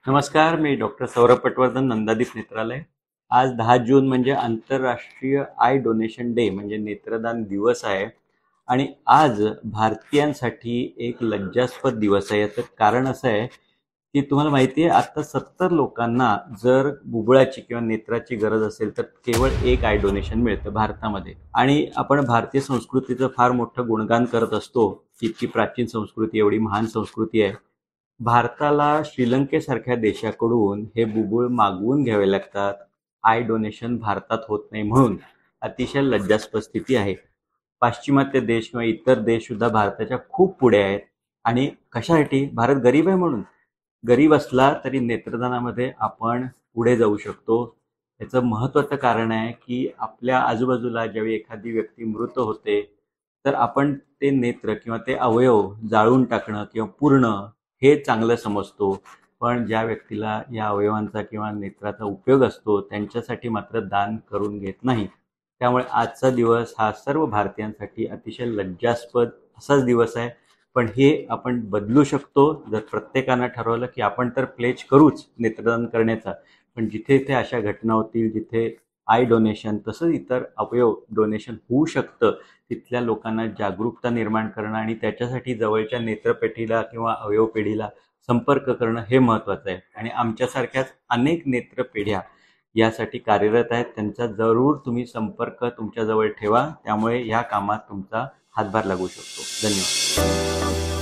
नमस्कार, मी डॉक्टर सौरभ पटवर्धन, नंदादीप नेत्रालय. आज 10 जून म्हणजे आंतरराष्ट्रीय आय डोनेशन डे म्हणजे नेत्रदान दिवस आहे. आणि आज भारतीयांसाठी एक लज्जास्पद दिवस आहे. याचं कारण असं आहे की तुम्हाला माहिती आहे, आता 70 लोकांना जर बुबुळाची किंवा नेत्राची गरज असेल तर केवळ एक आय डोनेशन मिळतं भारतामध्ये. आणि आपण भारतीय संस्कृतीचं फार मोठं गुणगान करत असतो. इतकी प्राचीन संस्कृती, एवढी महान संस्कृती आहे. भारताला श्रीलंकेसारख्या देशाकडून हे बुबुळ मागवून घ्यावे लागतात. आय डोनेशन भारतात होत नाही म्हणून अतिशय लज्जास्पद स्थिती आहे. पाश्चिमात्य देश किंवा इतर देश सुद्धा भारताच्या खूप पुढे आहेत. आणि कशासाठी? भारत गरीब आहे म्हणून. गरीब असला तरी नेत्रदानामध्ये आपण पुढे जाऊ शकतो. याचं महत्त्वाचं कारण आहे की आपल्या आजूबाजूला ज्यावेळी एखादी व्यक्ती मृत होते तर आपण ते नेत्र किंवा ते अवयव जाळून टाकणं किंवा पूर्ण हे चांगलं समजतो. पण ज्या व्यक्तीला या अवयवांचा किंवा नेत्राचा उपयोग असतो त्यांच्यासाठी मात्र दान करून घेत नाही. त्यामुळे आजचा दिवस हा सर्व भारतीयांसाठी अतिशय लज्जास्पद असाच दिवस आहे. पण हे आपण बदलू शकतो जर प्रत्येकानं ठरवलं की आपण तर प्लेज करूच नेत्रदान करण्याचा, पण जिथे जिथे अशा घटना होतील, जिथे आय डोनेशन तसंच इतर अवयव डोनेशन होऊ शकतं, तिथल्या लोकांना जागरूकता निर्माण करणं आणि त्याच्यासाठी जवळच्या नेत्रपेढीला किंवा अवयवपेढीला संपर्क करणं हे महत्त्वाचं आहे. आणि आमच्यासारख्याच अनेक नेत्रपेढ्या यासाठी कार्यरत आहेत. त्यांचा जरूर तुम्ही संपर्क तुमच्याजवळ ठेवा. त्यामुळे या कामात तुमचा हातभार लागू शकतो. धन्यवाद.